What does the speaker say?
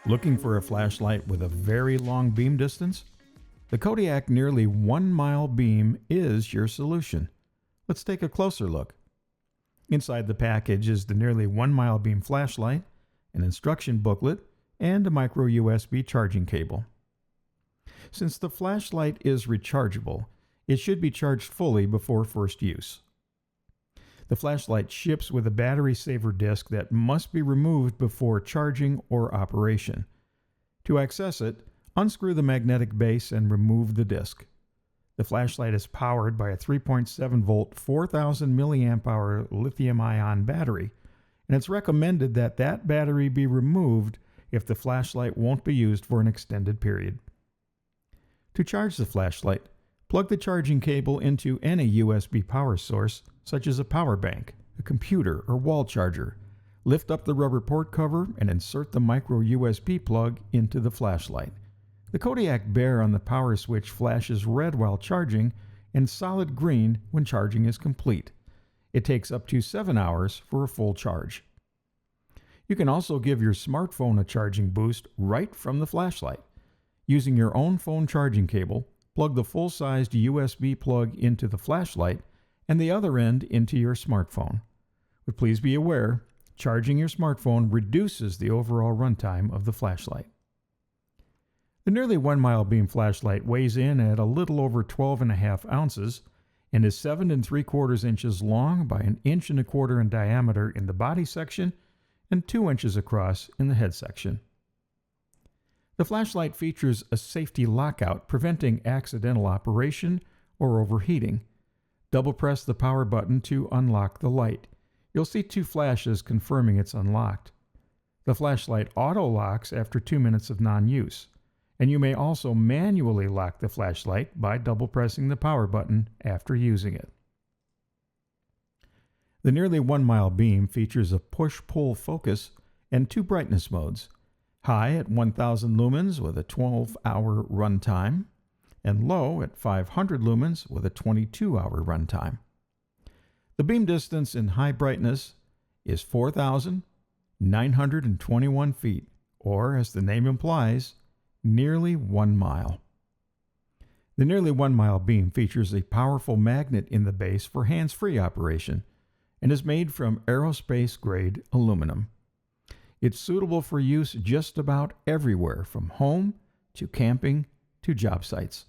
Looking for a flashlight with a very long beam distance? The Kodiak nearly 1 mile beam is your solution. Let's take a closer look. Inside the package is the nearly 1 mile beam flashlight, an instruction booklet, and a micro USB charging cable. Since the flashlight is rechargeable, it should be charged fully before first use. The flashlight ships with a battery saver disc that must be removed before charging or operation. To access it, unscrew the magnetic base and remove the disc. The flashlight is powered by a 3.7 volt 4000 milliamp hour lithium-ion battery, and it's recommended that that battery be removed if the flashlight won't be used for an extended period. To charge the flashlight, plug the charging cable into any USB power source, such as a power bank, a computer, or wall charger. Lift up the rubber port cover and insert the micro USB plug into the flashlight. The Kodiak bear on the power switch flashes red while charging and solid green when charging is complete. It takes up to 7 hours for a full charge. You can also give your smartphone a charging boost right from the flashlight. Using your own phone charging cable, plug the full-sized USB plug into the flashlight and the other end into your smartphone. But please be aware, charging your smartphone reduces the overall runtime of the flashlight. The nearly 1 mile beam flashlight weighs in at a little over 12.5 ounces and is 7 3/4 inches long by 1 1/4 inches in diameter in the body section and 2 inches across in the head section. The flashlight features a safety lockout preventing accidental operation or overheating. Double press the power button to unlock the light. You'll see 2 flashes confirming it's unlocked. The flashlight auto-locks after 2 minutes of non-use, and you may also manually lock the flashlight by double pressing the power button after using it. The nearly 1 mile beam features a push-pull focus and 2 brightness modes. High at 1000 lumens with a 12-hour runtime, and low at 500 lumens with a 22-hour runtime. The beam distance in high brightness is 4,921 feet, or as the name implies, nearly 1 mile. The nearly 1 mile beam features a powerful magnet in the base for hands-free operation and is made from aerospace-grade aluminum. It's suitable for use just about everywhere, from home to camping to job sites.